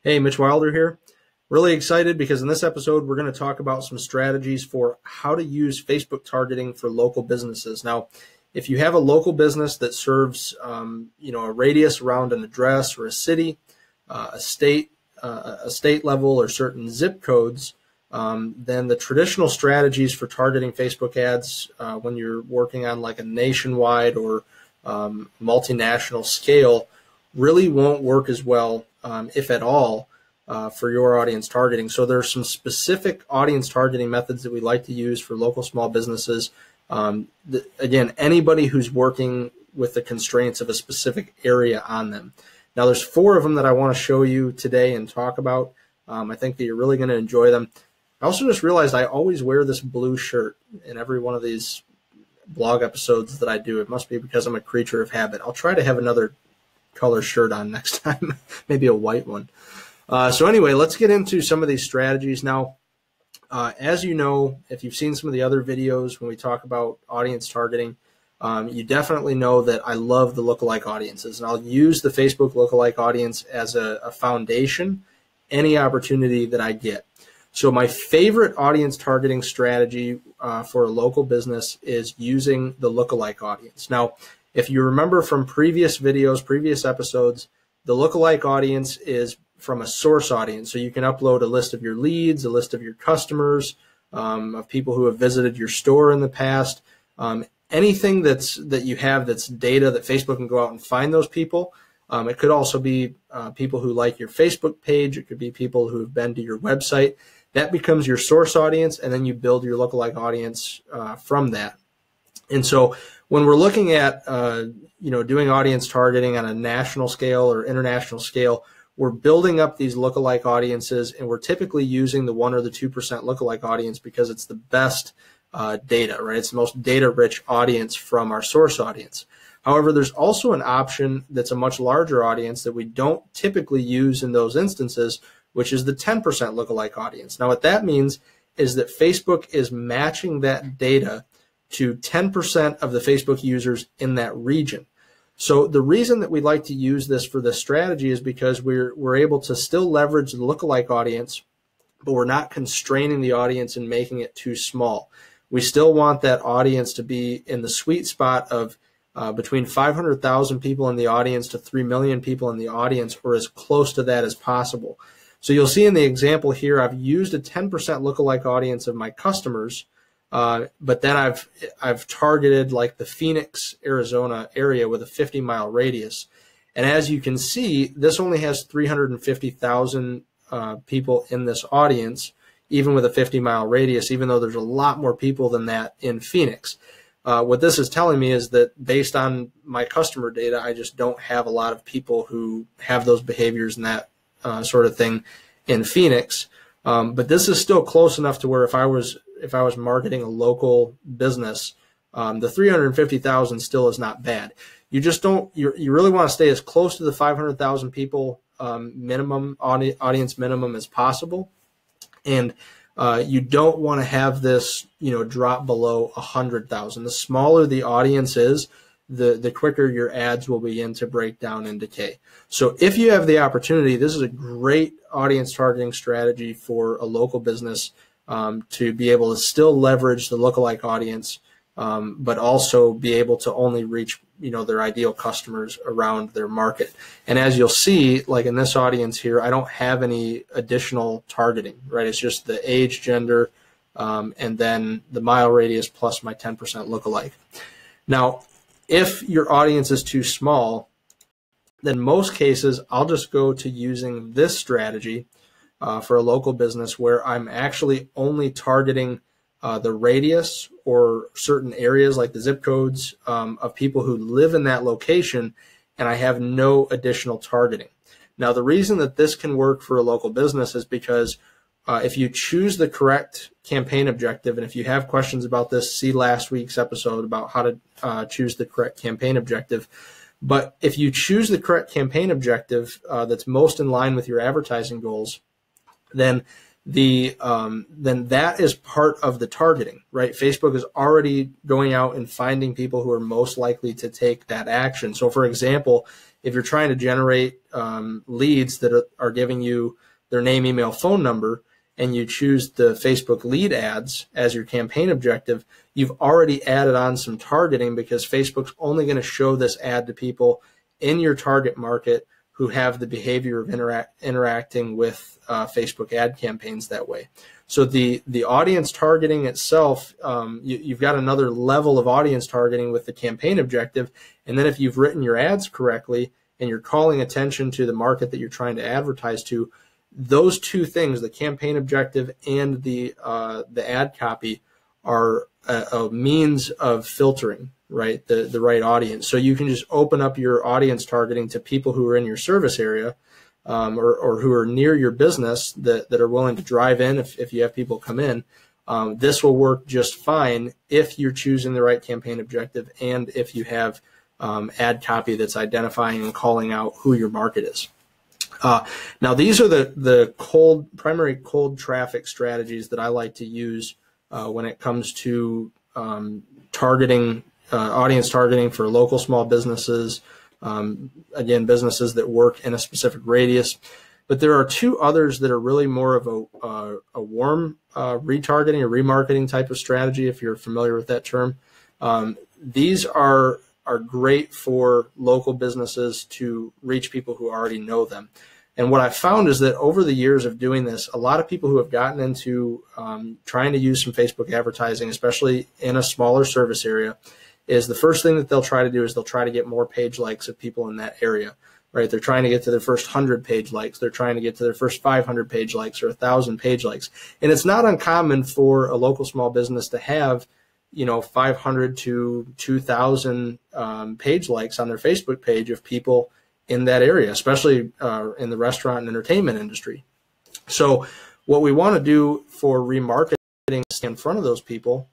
Hey, Mitch Wilder here. Really excited because in this episode, we're going to talk about some strategies for how to use Facebook targeting for local businesses. Now, if you have a local business that serves, a radius around an address or a city, a state level or certain zip codes, then the traditional strategies for targeting Facebook ads when you're working on like a nationwide or multinational scale really won't work as well, if at all, for your audience targeting. So there's some specific audience targeting methods that we like to use for local small businesses. Again, anybody who's working with the constraints of a specific area on them. Now, there's 4 of them that I want to show you today and talk about. I think that you're really going to enjoy them. I also just realized I always wear this blue shirt in every one of these blog episodes that I do. It must be because I'm a creature of habit. I'll try to have another color shirt on next time, maybe a white one. So anyway, let's get into some of these strategies. Now, as you know, if you've seen some of the other videos when we talk about audience targeting, you definitely know that I love the lookalike audiences, and I'll use the Facebook lookalike audience as a foundation any opportunity that I get. So my favorite audience targeting strategy for a local business is using the lookalike audience. Now, if you remember from previous videos, previous episodes, the lookalike audience is from a source audience. So you can upload a list of your leads, a list of your customers, of people who have visited your store in the past, anything that you have that's data that Facebook can go out and find those people. It could also be people who like your Facebook page. It could be people who have been to your website. That becomes your source audience, and then you build your lookalike audience from that. And so when we're looking at doing audience targeting on a national scale or international scale, we're building up these lookalike audiences, and we're typically using the 1 or the 2% lookalike audience because it's the best data, right? It's the most data-rich audience from our source audience. However, there's also an option that's a much larger audience that we don't typically use in those instances, which is the 10% lookalike audience. Now, what that means is that Facebook is matching that data to 10% of the Facebook users in that region. So the reason that we like to use this for this strategy is because we're able to still leverage the lookalike audience, but we're not constraining the audience and making it too small. We still want that audience to be in the sweet spot of between 500,000 people in the audience to 3 million people in the audience, or as close to that as possible. So you'll see in the example here, I've used a 10% lookalike audience of my customers, but then I've targeted like the Phoenix, Arizona area with a 50-mile radius. And as you can see, this only has 350,000 people in this audience, even with a 50-mile radius, even though there's a lot more people than that in Phoenix. What this is telling me is that based on my customer data, I just don't have a lot of people who have those behaviors and that sort of thing in Phoenix. But this is still close enough to where if I was marketing a local business, the 350,000 still is not bad. You just don't, you really want to stay as close to the 500,000 people minimum audience minimum as possible. And you don't want to have this, drop below 100,000. The smaller the audience is, the quicker your ads will begin to break down and decay. So if you have the opportunity, this is a great audience targeting strategy for a local business to be able to still leverage the lookalike audience, but also be able to only reach their ideal customers around their market. And as you'll see, like in this audience here, I don't have any additional targeting, right? It's just the age, gender, and then the mile radius plus my 10% lookalike. Now, if your audience is too small, then most cases I'll just go to using this strategy for a local business where I'm actually only targeting the radius or certain areas like the zip codes of people who live in that location, and I have no additional targeting. Now, the reason that this can work for a local business is because if you choose the correct campaign objective, and if you have questions about this, see last week's episode about how to choose the correct campaign objective. But if you choose the correct campaign objective that's most in line with your advertising goals, then then that is part of the targeting, right? Facebook is already going out and finding people who are most likely to take that action. So for example, if you're trying to generate leads that are giving you their name, email, phone number, and you choose the Facebook lead ads as your campaign objective, you've already added on some targeting, because Facebook's only going to show this ad to people in your target market who have the behavior of interacting with Facebook ad campaigns that way. So the audience targeting itself, you've got another level of audience targeting with the campaign objective. And then if you've written your ads correctly and you're calling attention to the market that you're trying to advertise to, those two things, the campaign objective and the ad copy, are a means of filtering, right, the right audience. So you can just open up your audience targeting to people who are in your service area, or who are near your business that are willing to drive in if you have people come in. This will work just fine if you're choosing the right campaign objective and if you have ad copy that's identifying and calling out who your market is. Now, these are the primary cold traffic strategies that I like to use when it comes to targeting, audience targeting for local small businesses, again, businesses that work in a specific radius. But there are two others that are really more of a warm retargeting or remarketing type of strategy, if you're familiar with that term. These are great for local businesses to reach people who already know them. And what I've found is that over the years of doing this, a lot of people who have gotten into trying to use some Facebook advertising, especially in a smaller service area, is the first thing that they'll try to do is they'll try to get more page likes of people in that area, right? They're trying to get to their first 100 page likes. They're trying to get to their first 500 page likes or 1,000 page likes. And it's not uncommon for a local small business to have 500 to 2,000 page likes on their Facebook page of people in that area, especially in the restaurant and entertainment industry. So what we want to do for remarketing is in front of those people,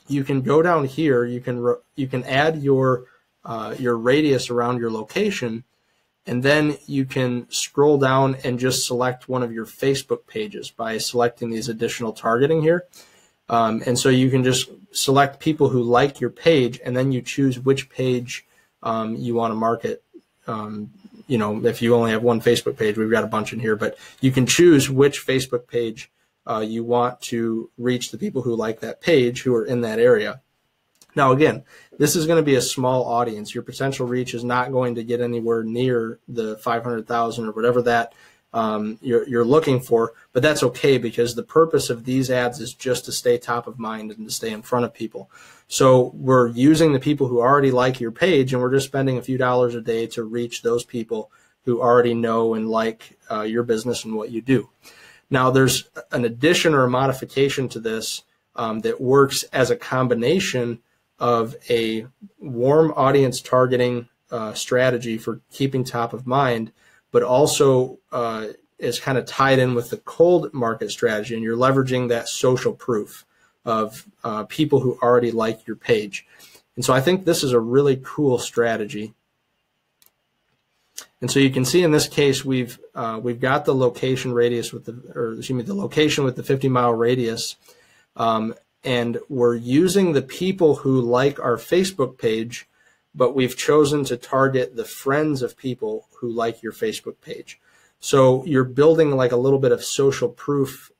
you can go down here, you can add your radius around your location, and then you can scroll down and just select one of your Facebook pages by selecting these additional targeting here. And so you can just select people who like your page, and then you choose which page you want to market. If you only have one Facebook page, we've got a bunch in here, but you can choose which Facebook page you want to reach the people who like that page who are in that area. Now, again, this is going to be a small audience. Your potential reach is not going to get anywhere near the 500,000 or whatever that you're looking for, but that's okay, because the purpose of these ads is just to stay top of mind and to stay in front of people. So we're using the people who already like your page, and we're just spending a few dollars a day to reach those people who already know and like your business and what you do. Now, there's an addition or a modification to this that works as a combination of a warm audience targeting strategy for keeping top of mind, but also is kind of tied in with the cold market strategy, and you're leveraging that social proof of people who already like your page. And so I think this is a really cool strategy. And so you can see in this case, we've got the location radius with the location with the 50-mile radius, and we're using the people who like our Facebook page, but we've chosen to target the friends of people who like your Facebook page. So you're building like a little bit of social proof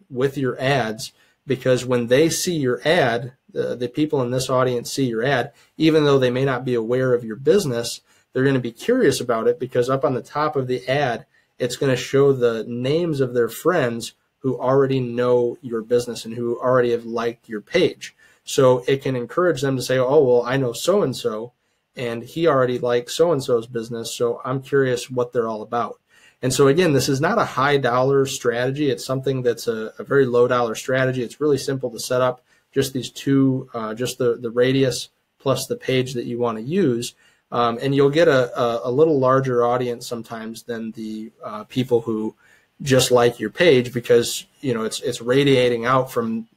with your ads, because when they see your ad, the people in this audience see your ad, even though they may not be aware of your business, they're going to be curious about it, because up on the top of the ad, it's going to show the names of their friends who already know your business and who already have liked your page. So it can encourage them to say, oh, well, I know so-and-so, and he already likes so-and-so's business, so I'm curious what they're all about. And so, again, this is not a high-dollar strategy. It's something that's a very low-dollar strategy. It's really simple to set up, just these two, just the radius plus the page that you want to use. And you'll get a little larger audience sometimes than the people who just like your page, because it's radiating out from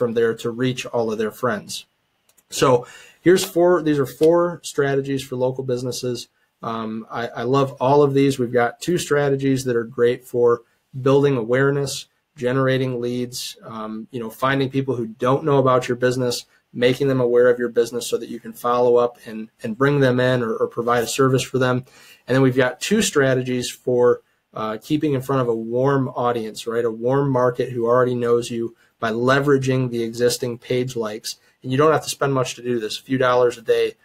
there to reach all of their friends. So these are four strategies for local businesses. I love all of these. We've got two strategies that are great for building awareness, generating leads, finding people who don't know about your business, making them aware of your business so that you can follow up and bring them in or provide a service for them. And then we've got 2 strategies for keeping in front of a warm audience, right? A warm market who already knows you by leveraging the existing page likes. And you don't have to spend much to do this. A few dollars a day,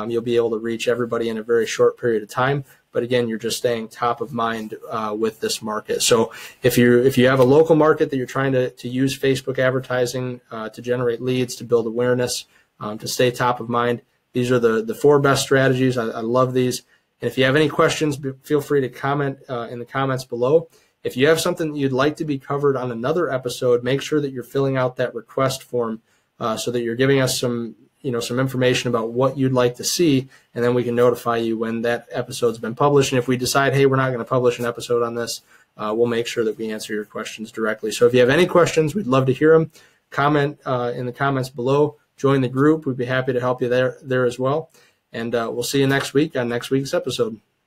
you'll be able to reach everybody in a very short period of time. But again, you're just staying top of mind with this market. So if you have a local market that you're trying to use Facebook advertising to generate leads, to build awareness, to stay top of mind, these are the 4 best strategies. I love these. And if you have any questions, feel free to comment in the comments below. If you have something that you'd like to be covered on another episode, make sure that you're filling out that request form so that you're giving us some information about what you'd like to see, and then we can notify you when that episode's been published. And if we decide, hey, we're not going to publish an episode on this, we'll make sure that we answer your questions directly. So if you have any questions, we'd love to hear them. Comment in the comments below. Join the group. We'd be happy to help you there as well. And we'll see you next week on next week's episode.